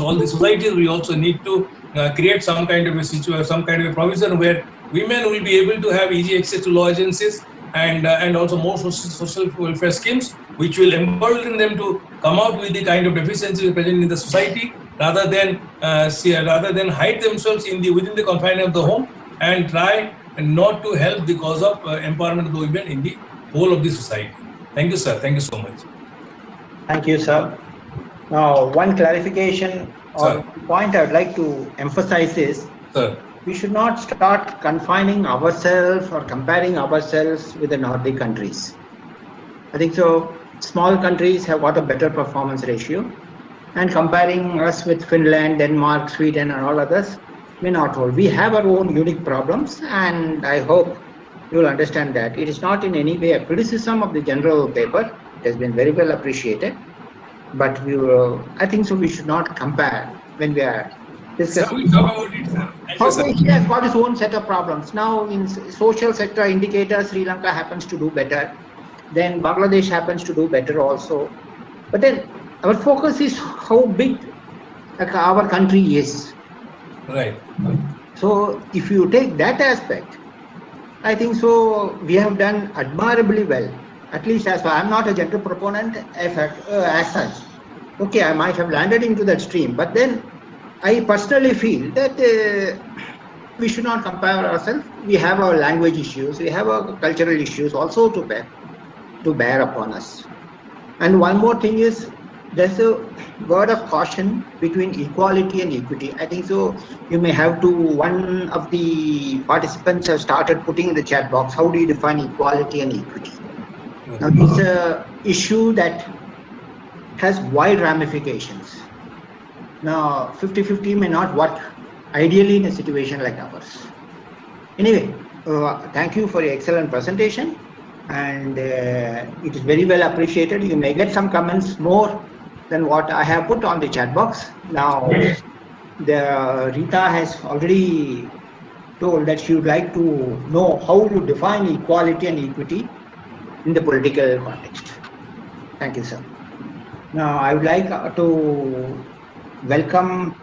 all the societies, we also need to create some kind of a situation, some kind of a provision where women will be able to have easy access to law agencies and also more social welfare schemes, which will embolden them to come out with the kind of deficiencies present in the society, rather than hide themselves within the confines of the home and try not to help the cause of empowerment of the women in the whole of the society. Thank you, sir. Thank you so much. Thank you, sir. Now, one clarification or point I would like to emphasize is, we should not start confining ourselves or comparing ourselves with the Nordic countries. I think so. Small countries have got a better performance ratio, and comparing us with Finland, Denmark, Sweden, and all others may not hold. We have our own unique problems, and I hope you will understand that. It is not in any way a criticism of the general paper. It has been very well appreciated. But I think so we should not compare when we are discussing. He has got his own set of problems. Now in social sector indicators, Sri Lanka happens to do better. Then Bangladesh happens to do better also. But then our focus is how big our country is. Right. So if you take that aspect, I think so we have done admirably well. At least as far, I'm not a gentle proponent as such. Okay, I might have landed into that stream, but then I personally feel that we should not compare ourselves. We have our language issues, we have our cultural issues also to bear upon us. And one more thing is, there's a word of caution between equality and equity. I think so you may have to, one of the participants have started putting in the chat box, how do you define equality and equity? Now, it's an issue that has wide ramifications. Now, 50-50 may not work ideally in a situation like ours. Anyway, thank you for your excellent presentation, and it is very well appreciated. You may get some comments more than what I have put on the chat box. Now, Rita has already told that she would like to know how you define equality and equity in the political context. Thank you, sir. Now, I would like to welcome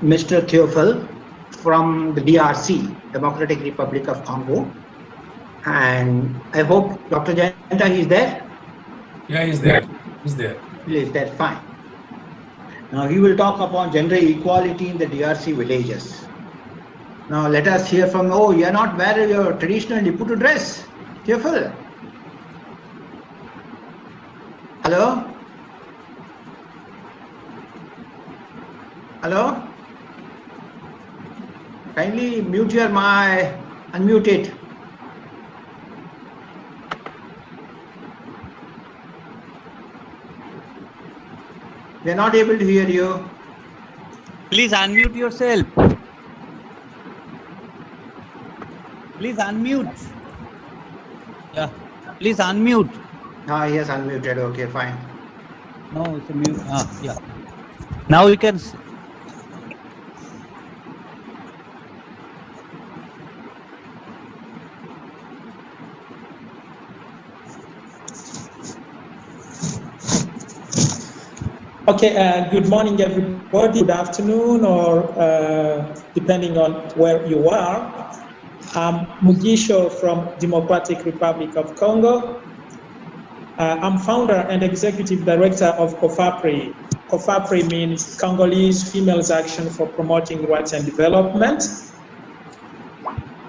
Mr. Theophile from the DRC, Democratic Republic of Congo. And I hope Dr. Jayanta is there? Yeah, he's there. He's there. He is there, fine. Now, he will talk upon gender equality in the DRC villages. Now, let us hear from, you are not wearing your traditional Liputu dress, Theophile. Hello? Hello? Kindly mute your mic, unmute it. We are not able to hear you. Please unmute yourself. Please unmute. Yeah, please unmute. He has unmuted. Okay, fine. No, it's a mute. Yeah. Now you can. Okay, good morning everybody, good afternoon, or depending on where you are. I'm Mugisho from Democratic Republic of Congo. I'm founder and executive director of COFAPRI. COFAPRI means Congolese Females Action for Promoting Rights and Development.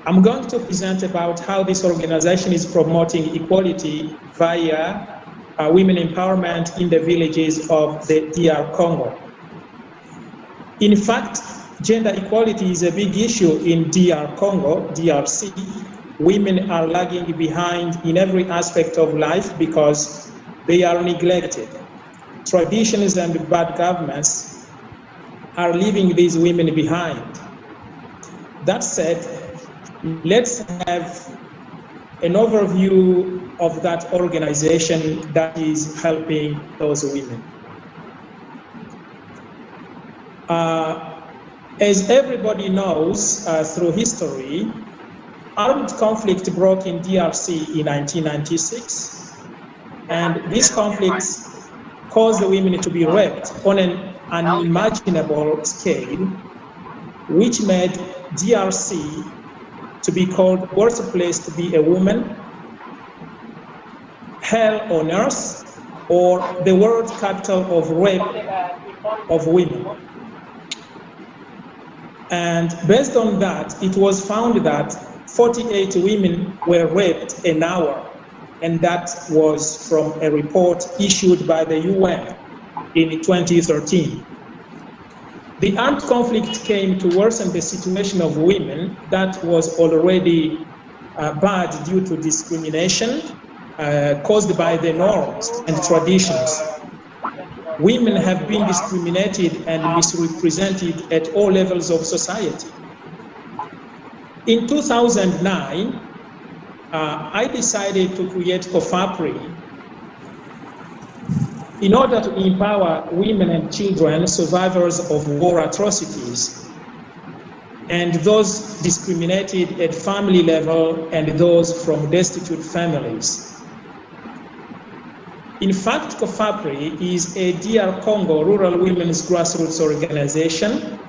I'm going to present about how this organization is promoting equality via women empowerment in the villages of the DR Congo. In fact, gender equality is a big issue in DR Congo, DRC. Women are lagging behind in every aspect of life because they are neglected. Traditions and bad governments are leaving these women behind. That said, let's have an overview of that organization that is helping those women. As everybody knows through history, armed conflict broke in DRC in 1996, and these conflicts caused the women to be raped on an unimaginable scale, which made DRC to be called worst place to be a woman, hell on earth, or the world capital of rape of women. And based on that, it was found that 48 women were raped an hour, and that was from a report issued by the UN in 2013. The armed conflict came to worsen the situation of women that was already bad due to discrimination caused by the norms and traditions. Women have been discriminated and misrepresented at all levels of society. In 2009, I decided to create COFAPRI in order to empower women and children survivors of war atrocities and those discriminated at family level and those from destitute families. In fact, COFAPRI is a DR Congo rural women's grassroots organization,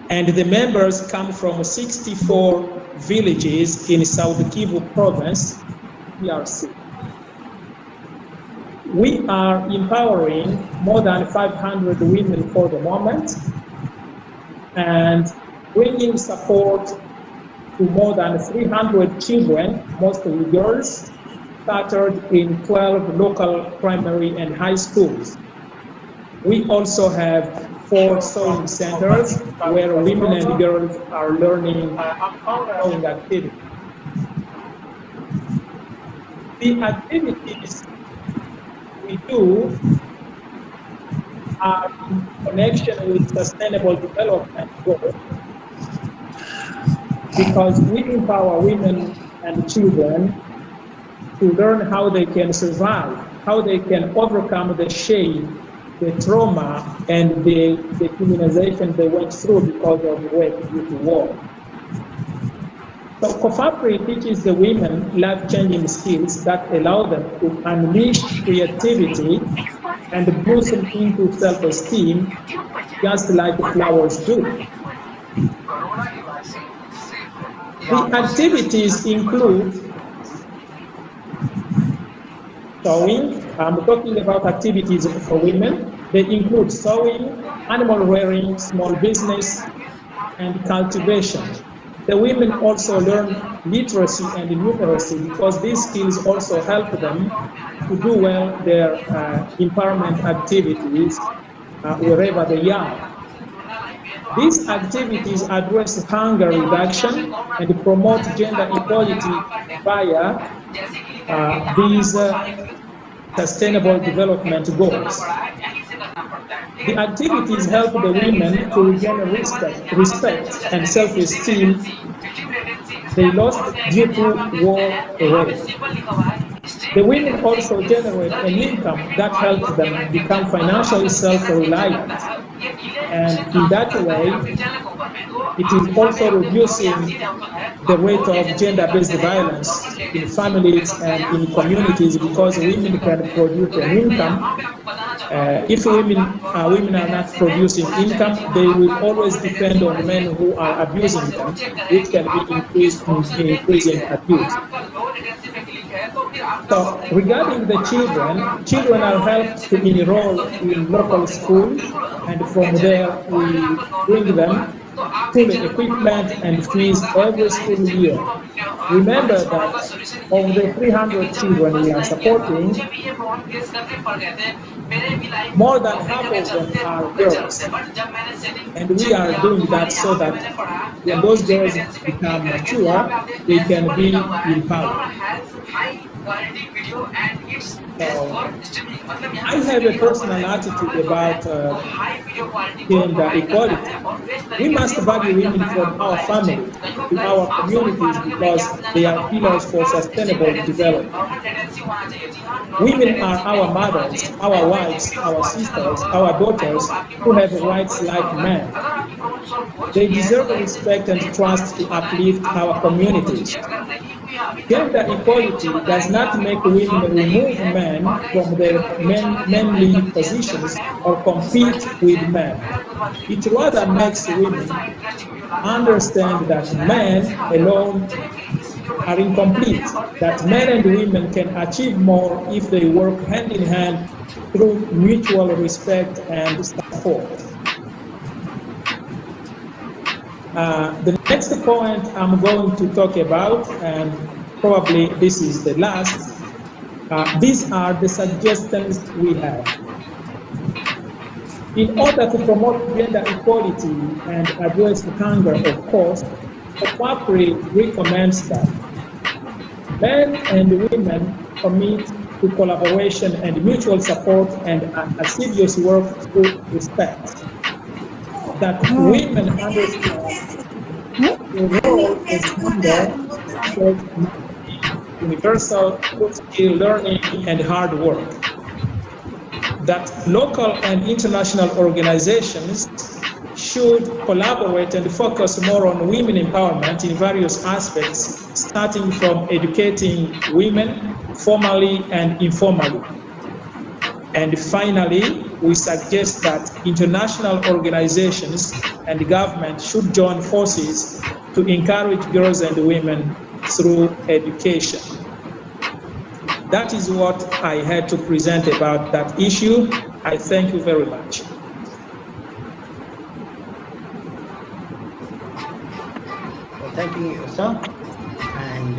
and the members come from 64 villages in South Kivu province, DRC. We are empowering more than 500 women for the moment and bringing support to more than 300 children, mostly girls, scattered in 12 local primary and high schools. We also have 4 sewing centers where women and girls are learning sewing activities. The activities we do are in connection with sustainable development goals because we empower women and children to learn how they can survive, how they can overcome the shame, the trauma, and the dehumanization they went through because of rape due to war. So COFAPRI teaches the women life-changing skills that allow them to unleash creativity and blossom into self-esteem, just like flowers do. The activities include sewing. I'm talking about activities for women. They include sewing, animal rearing, small business, and cultivation. The women also learn literacy and numeracy because these skills also help them to do well their empowerment activities wherever they are. These activities address hunger reduction and promote gender equality via these sustainable development goals. The activities help the women to regain respect and self-esteem they lost due to war rape. The women also generate an income that helps them become financially self-reliant. And in that way, it is also reducing the rate of gender-based violence in families and in communities because women can produce an income. If women are not producing income, they will always depend on men who are abusing them, which can be increasing abuse. So regarding the children are helped to enroll in local schools, and from there we bring them school equipment and fees every school year. Remember that of the 300 children we are supporting, more than half of them are girls. And we are doing that so that when those girls become mature, they can be empowered. I have a personal attitude about gender equality. We must value women from our family to our communities because they are pillars for sustainable development. Women are our mothers, our wives, our sisters, our daughters who have rights like men. They deserve respect and trust to uplift our communities. Gender equality does not make women remove men from their manly positions or compete with men. It rather makes women understand that men alone are incomplete, that men and women can achieve more if they work hand in hand through mutual respect and support. The next point I'm going to talk about, and probably this is the last, these are the suggestions we have. In order to promote gender equality and address hunger, of course, FAPRI recommends that men and women commit to collaboration and mutual support and assiduous work through respect. That women understand the role of gender, universal skill learning and hard work. That local and international organizations should collaborate and focus more on women empowerment in various aspects, starting from educating women formally and informally. And finally, we suggest that international organizations and the government should join forces to encourage girls and women through education. That is what I had to present about that issue. I thank you very much. Thank you, sir. And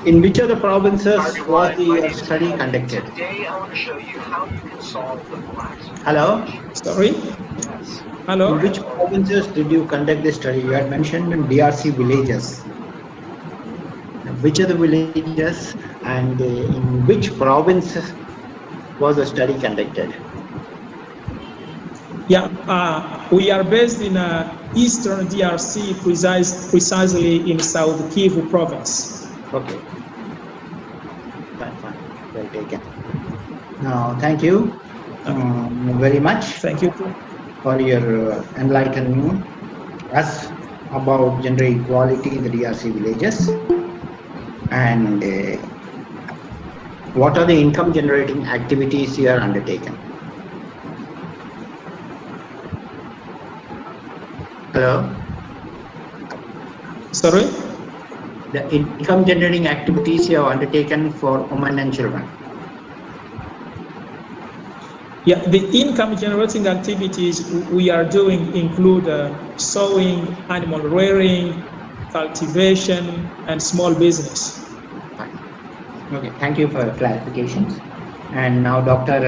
in which of the provinces was the study conducted? Today I want to show you how you can solve the blacks. Hello? Sorry? Hello? In which provinces did you conduct the study? You had mentioned in DRC villages. Which are the villages and in which province was the study conducted? Yeah, we are based in eastern DRC, precisely in South Kivu province. Okay. Fine. Well taken. Now, thank you very much. Thank you. For your enlightening us about gender equality in the DRC villages and what are the income generating activities you are undertaken. Hello? Sorry? The income generating activities you have undertaken for women and children. Yeah, the income generating activities we are doing include sewing, animal rearing, cultivation, and small business. Fine. Okay, thank you for clarifications. And now Dr.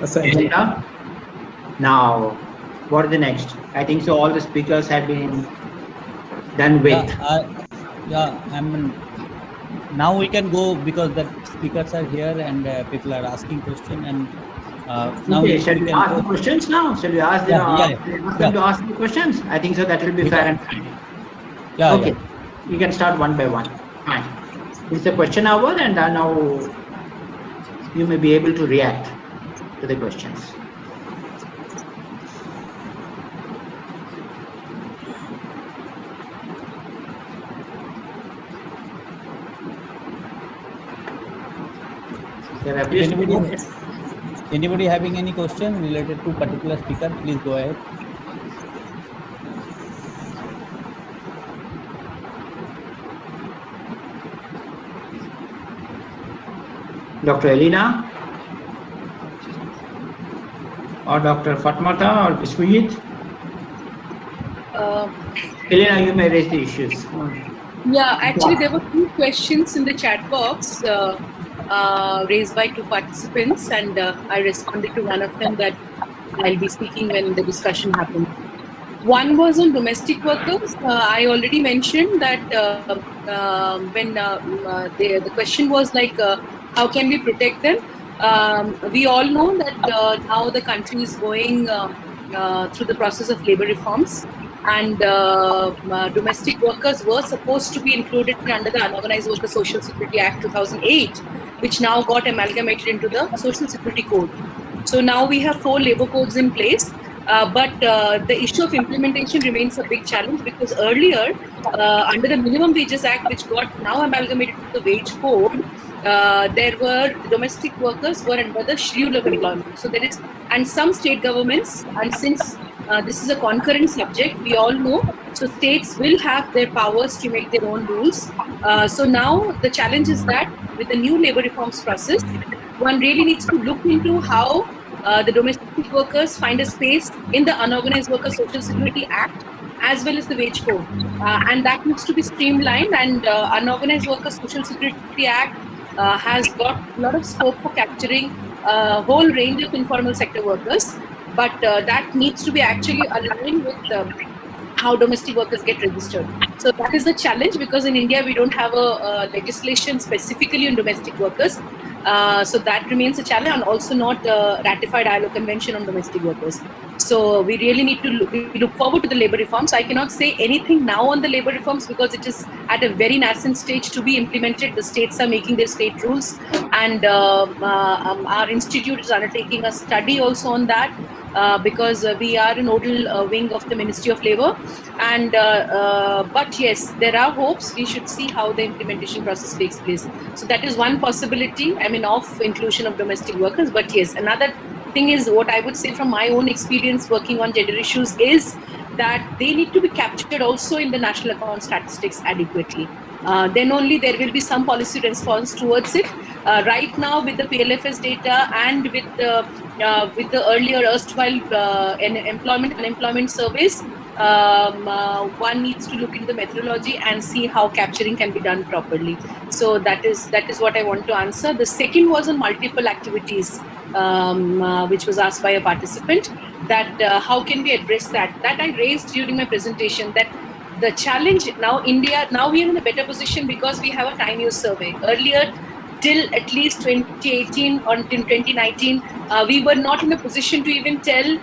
Elena, now what is the next? I think so all the speakers have been done with. Now we can go because the speakers are here and people are asking questions and now okay, shall we ask the questions now? Shall we ask them to ask the questions? I think so that will be fair and fine. Yeah. Okay, you can start one by one. Fine. It's a question hour and now you may be able to react to the questions. Anybody having any question related to particular speaker, please go ahead. Dr. Elena or Dr. Fatmata or Biswajit? Elena, you may raise the issues. Yeah, actually there were 2 questions in the chat box raised by 2 participants and I responded to one of them that I'll be speaking when the discussion happens. One was on domestic workers. I already mentioned that when the question was like, how can we protect them? We all know that now the country is going through the process of labor reforms, and domestic workers were supposed to be included under the Unorganized Worker Social Security Act 2008, which now got amalgamated into the Social Security Code. So now we have 4 labor codes in place, But the issue of implementation remains a big challenge, because earlier, under the Minimum Wages Act, which got now amalgamated to the Wage Code, there were domestic workers were under the schedule of employment. So there is, and some state governments, and since this is a concurrent subject, we all know, so states will have their powers to make their own rules. So now the challenge is that with the new labor reforms process, one really needs to look into how the domestic workers find a space in the Unorganized Workers Social Security Act as well as the Wage Code, and that needs to be streamlined. And Unorganized Workers Social Security Act has got a lot of scope for capturing a whole range of informal sector workers, but that needs to be actually aligned with how domestic workers get registered. So that is the challenge, because in India we don't have a legislation specifically on domestic workers. So that remains a challenge, and also not ratified ILO Convention on Domestic Workers. So we really need to look forward to the labor reforms. I cannot say anything now on the labor reforms because it is at a very nascent stage to be implemented. The states are making their state rules, and our institute is undertaking a study also on that. Because we are a nodal wing of the Ministry of Labour, and but yes, there are hopes. We should see how the implementation process takes place. So that is one possibility, I mean, of inclusion of domestic workers. But yes, another thing is, what I would say from my own experience working on gender issues is that they need to be captured also in the national account statistics adequately. Then only there will be some policy response towards it. Right now, with the PLFS data and with the earlier erstwhile unemployment surveys, one needs to look into the methodology and see how capturing can be done properly. So that is what I want to answer. The second was on multiple activities, which was asked by a participant, that how can we address that? That I raised during my presentation, that the challenge now, India, now we are in a better position because we have a time use survey. Earlier, till at least 2018 or until 2019, we were not in a position to even tell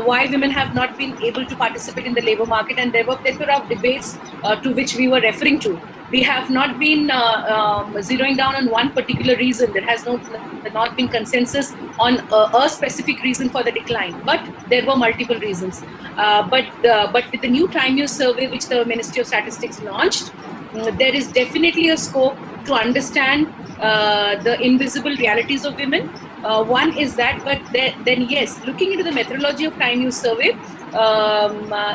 why women have not been able to participate in the labor market, and there were debates to which we were referring to. We have not been zeroing down on one particular reason. There has not been consensus on a specific reason for the decline, but there were multiple reasons. But with the new time use survey, which the Ministry of Statistics launched, there is definitely a scope to understand the invisible realities of women. One is that, but then yes, looking into the methodology of time use survey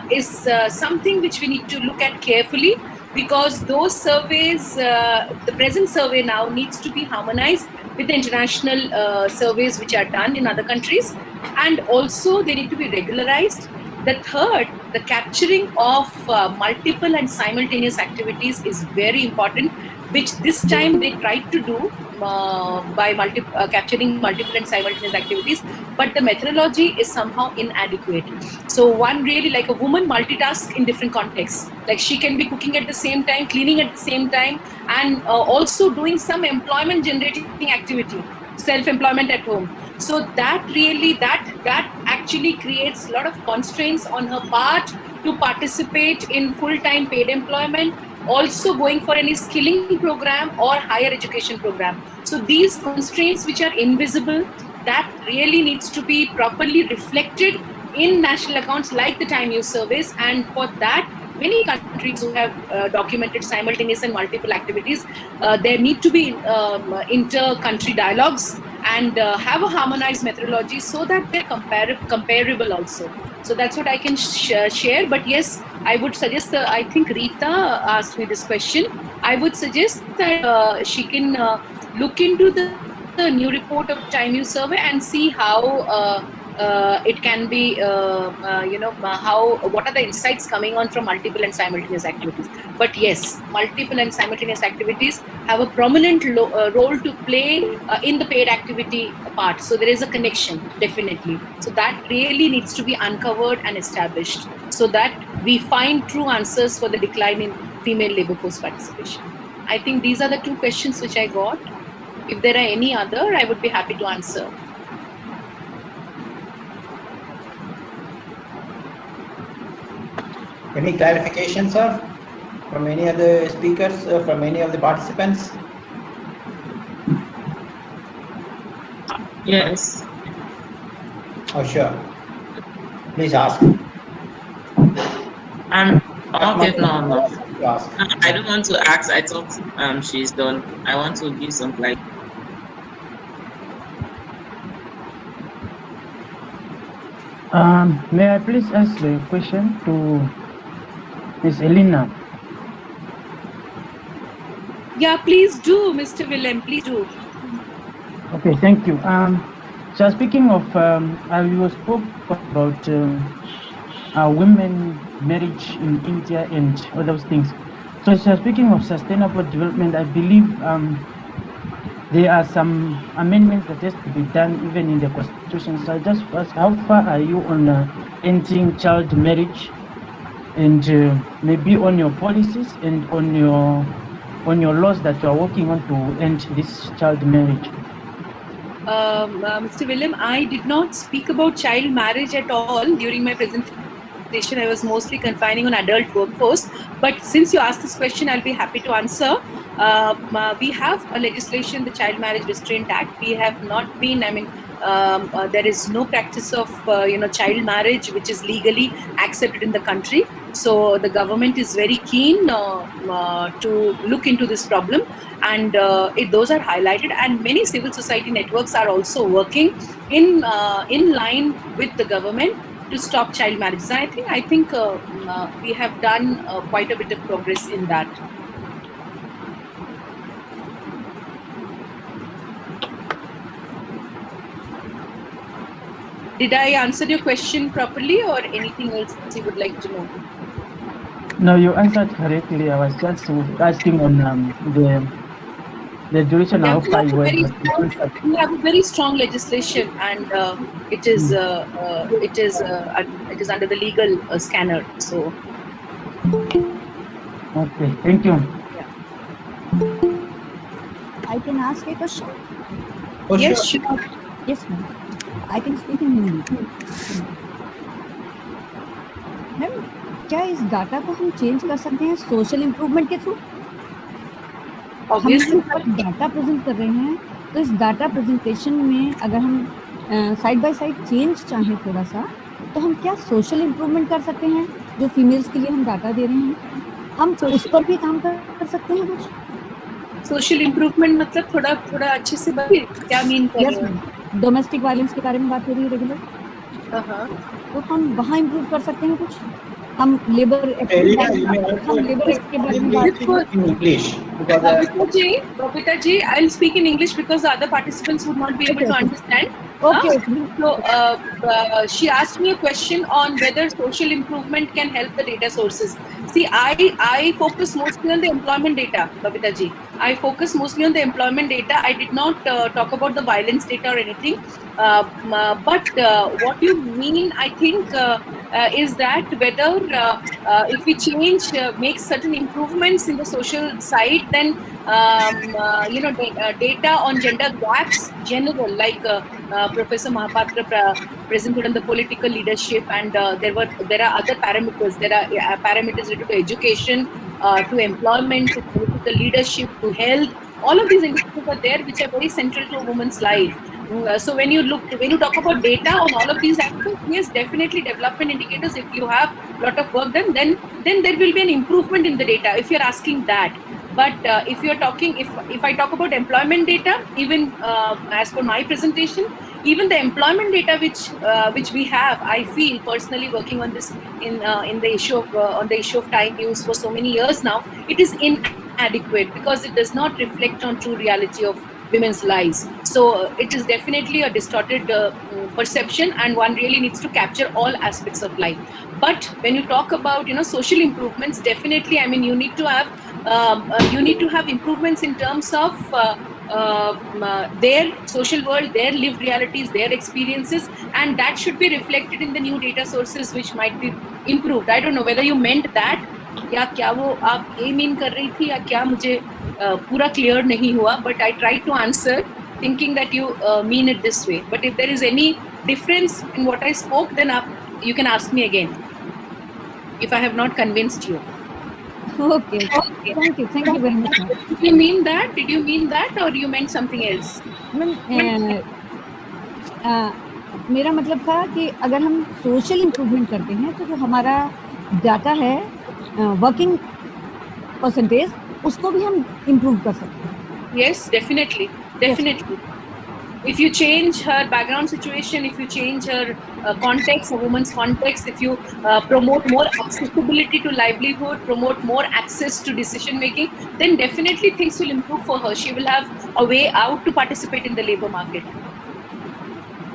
is something which we need to look at carefully, because those surveys, the present survey now needs to be harmonized with the international surveys which are done in other countries, and also they need to be regularized. The third, the capturing of multiple and simultaneous activities is very important, which this time they tried to do by capturing multiple and simultaneous activities, but the methodology is somehow inadequate. So one really, like a woman multitask in different contexts. Like she can be cooking at the same time, cleaning at the same time, and also doing some employment generating activity, self-employment at home. So that actually creates a lot of constraints on her part to participate in full-time paid employment, also going for any skilling program or higher education program. So these constraints which are invisible, that really needs to be properly reflected in national accounts like the time use surveys. And for that, many countries who have documented simultaneous and multiple activities, there need to be inter-country dialogues and have a harmonized methodology so that they're comparable also. So that's what I can share. But yes, I would suggest, I think Rita asked me this question. I would suggest that she can look into the new report of time use survey and see how it can be, what are the insights coming on from multiple and simultaneous activities. But yes, multiple and simultaneous activities have a prominent role to play in the paid activity part. So there is a connection, definitely. So that really needs to be uncovered and established so that we find true answers for the decline in female labor force participation. I think these are the two questions which I got. If there are any other, I would be happy to answer. Any clarification, sir, from any other speakers, from any of the participants? Yes. Oh, sure. Please ask. Okay, no. Ask. I don't want to ask. I thought she's done. I want to give some like. May I please ask the question to Ms. Elena? Yeah, please do, Mr. Willem. Please do. Okay, thank you. So speaking of, you spoke about women marriage in India and all those things. So speaking of sustainable development, I believe there are some amendments that has to be done even in the constitution. So I just ask, how far are you on ending child marriage, and maybe on your policies and on your laws that you are working on to end this child marriage? Mr. Willem, I did not speak about child marriage at all during my presentation. I was mostly confining on adult workforce. But since you asked this question, I'll be happy to answer. We have a legislation, the Child Marriage Restraint Act. We have not been, there is no practice of, child marriage which is legally accepted in the country. So the government is very keen to look into this problem, and those are highlighted. And many civil society networks are also working in line with the government to stop child marriages. I think we have done quite a bit of progress in that. Did I answer your question properly, or anything else you would like to know? No, you answered correctly. I was just asking on the duration Yeah, of how far you went. we have a very strong legislation, and it is under the legal scanner. So. Okay, thank you. I can ask a question? Oh, Yes, sure. sure. Yes, ma'am. I can speak in Hindi. Ma'am, क्या इस data को हम change कर सकते हैं social improvement के through? हम Obviously, data present कर रहे हैं, तो इस डाटा प्रेजेंटेशन में अगर हम साइड बाय साइड चेंज चाहें थोड़ा सा, तो हम क्या सोशल इम्प्रूवमेंट कर सकते हैं? जो फीमेल्स के लिए हम डाटा दे रहे हैं, हम उस पर भी काम कर सकते हैं कुछ? सोशल इम्प्रूवमेंट मतलब थोड़ा अच्छे से बताइए, क्या मीन कर रहे हैं? डोमेस्टिक वायलेंस के बारे में बात हो रही है रेगुलर, तो हम वहाँ इम्प्रूव कर सकते हैं कुछ? हम लेबर एक्ट के बारे में बात in English because Babita ji, I'll speak in English because the other participants would not be able to understand. Okay. So she asked me a question on whether social improvement can help the data sources. See, I focus mostly on the employment data, Babita ji. I focus mostly on the employment data. I did not talk about the violence data or anything. But what you mean, I think, is that whether if we change, make certain improvements in the social side, then data on gender gaps, general, like Professor Mahapatra presented on the political leadership, and there are other parameters. There are parameters related to education, to employment, to political leadership, to health. All of these indicators are there, which are very central to a woman's life. So when you talk about data on all of these aspects, yes, definitely development indicators. If you have a lot of work done, then there will be an improvement in the data. If you're asking that, but if you're talking, if I talk about employment data, even as per my presentation, even the employment data which we have, I feel personally working on this in the issue of on the issue of time use for so many years now, it is inadequate because it does not reflect on true reality of women's lives. So it is definitely a distorted perception, and one really needs to capture all aspects of life. But when you talk about social improvements, definitely, I mean, you need to have improvements in terms of their social world, their lived realities, their experiences, and that should be reflected in the new data sources which might be improved. I don't know whether you meant that, या क्या वो आप ये mean कर रही थी, या क्या मुझे पूरा क्लियर नहीं हुआ, but I tried to answer thinking that you mean it this way. But if there is any difference in what I spoke, then you can ask me again if I have not convinced you. Okay. Thank you very much. Did you mean that? Or you meant something else? मेरा मतलब था कि अगर हम social improvement करते हैं तो जो हमारा डाटा है वर्किंग परसेंटेज उसको भी हम इम्प्रूव कर सकते हैं। Yes, definitely. If you change her background situation, if you change her context, a woman's context, if you promote more accessibility to livelihood, promote more access to decision making, then definitely things will improve for her. She will have a way out to participate in the labor market.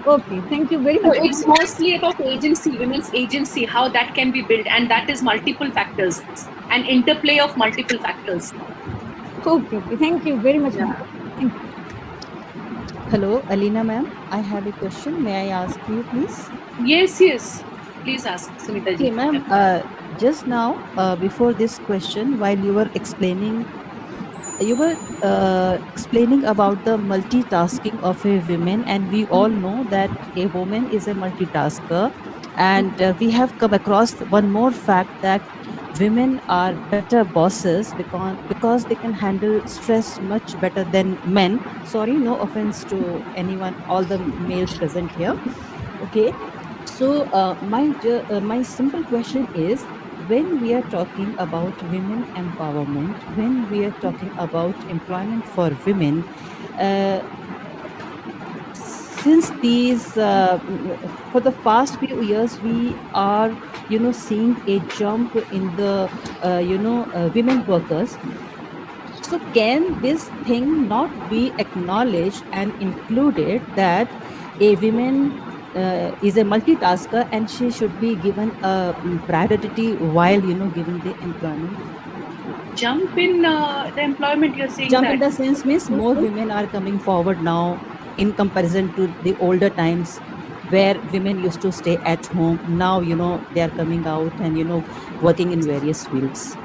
Okay, thank you very So much. it's mostly about agency, women's agency, how that can be built, and that is multiple factors, an interplay of multiple factors. Okay, thank you very much. Yeah. Thank you. Hello, Alina ma'am. I have a question. May I ask you, please? Yes. Please ask, Sunita ji. Okay, ma'am. Just now, before this question, while you were explaining about the multitasking of a woman, and we all know that a woman is a multitasker, and we have come across one more fact that women are better bosses because they can handle stress much better than men. Sorry, no offense to anyone, all the males present here. Okay, so my simple question is, when we are talking about women empowerment, when we are talking about employment for women, since these for the past few years we are seeing a jump in the women workers, so can this thing not be acknowledged and included that a woman is a multitasker and she should be given a priority while giving the employment? Jump in the employment, you're saying Jump that? in the sense means more women are coming forward now in comparison to the older times where women used to stay at home. Now they are coming out and working in various fields.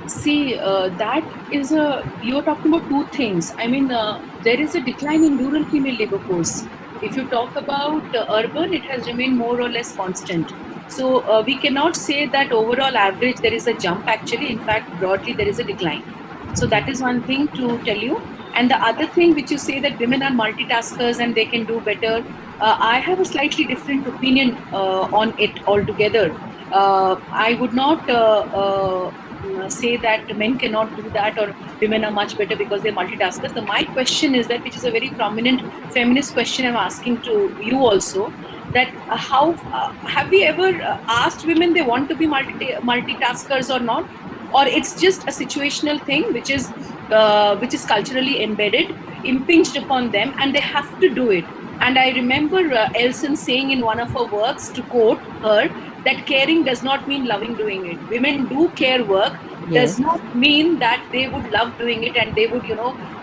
See, that is you're talking about two things. I mean, there is a decline in rural female labor force. If you talk about urban, it has remained more or less constant. So we cannot say that overall average there is a jump. Actually, in fact, broadly there is a decline. So that is one thing to tell you. And the other thing which you say that women are multitaskers and they can do better, I have a slightly different opinion on it altogether. I would not say that men cannot do that or women are much better because they're multitaskers. So my question is that, which is a very prominent feminist question I'm asking to you also, that how have we ever asked women they want to be multitaskers or not, or it's just a situational thing which is culturally embedded, impinged upon them, and they have to do it. And I remember Elson saying in one of her works, to quote her, that caring does not mean loving doing it. Women do care work, Yes. does not mean that they would love doing it and they would,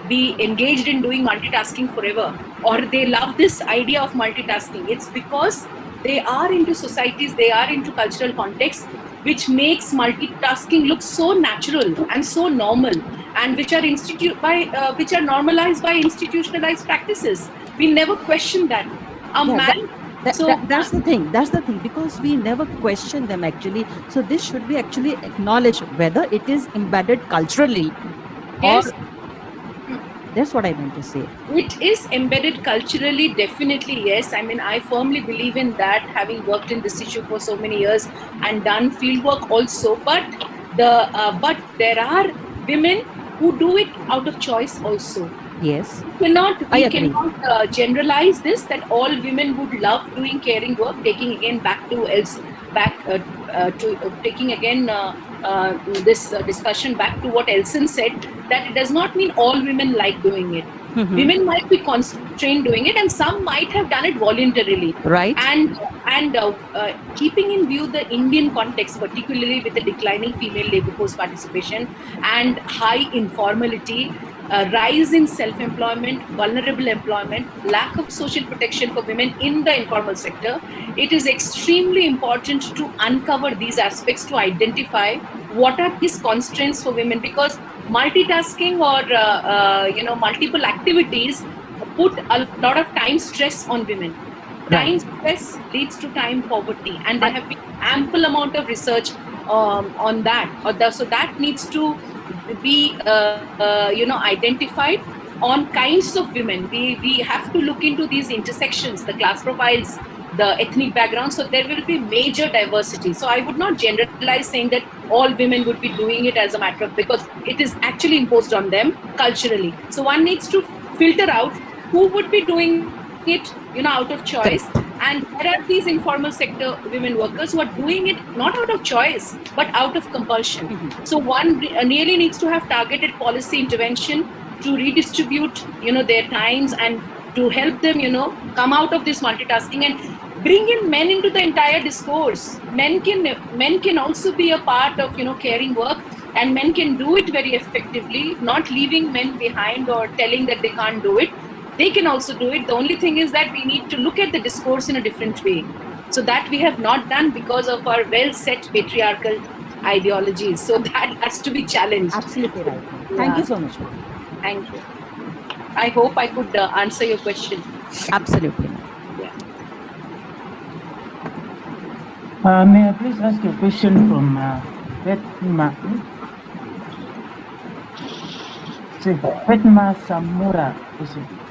be engaged in doing multitasking forever, or they love this idea of multitasking. It's because they are into societies, they are into cultural contexts, which makes multitasking look so natural and so normal, and which are normalized by institutionalized practices. We never question that. That's the thing. That's the thing, because we never question them actually. So this should be actually acknowledged, whether it is embedded culturally, Yes. or that's what I meant to say. It is embedded culturally, definitely, yes. I mean, I firmly believe in that, having worked in this issue for so many years and done fieldwork also. But there are women who do it out of choice also. Yes. We I agree. cannot generalize this, that all women would love doing caring work. Taking again this discussion back to what Elson said, that it does not mean all women like doing it. Mhm. Women might be constrained doing it, and some might have done it voluntarily. Right. And keeping in view the Indian context, particularly with the declining female labor force participation and high informality, rise in self-employment, vulnerable employment, lack of social protection for women in the informal sector, it is extremely important to uncover these aspects, to identify what are these constraints for women, because multitasking or multiple activities put a lot of time stress on women. Time stress leads to time poverty, and there have been ample amount of research on that. So that needs to be identified. on kinds of women. We have to look into these intersections, the class profiles, the ethnic background, so there will be major diversity. So I would not generalize saying that all women would be doing it as a matter of, because it is actually imposed on them culturally. So one needs to filter out who would be doing it, out of choice. And there are these informal sector women workers who are doing it not out of choice, but out of compulsion. So one really needs to have targeted policy intervention to redistribute, their times and to help them, come out of this multitasking and bring in men into the entire discourse. Men can also be a part of, caring work, and men can do it very effectively, not leaving men behind or telling that they can't do it. They can also do it. The only thing is that we need to look at the discourse in a different way. So that we have not done because of our well-set patriarchal ideologies. So that has to be challenged. Absolutely right. Thank you so much. Thank you. I hope I could answer your question. Absolutely. May I please ask a question from Fatma Samura? Is it?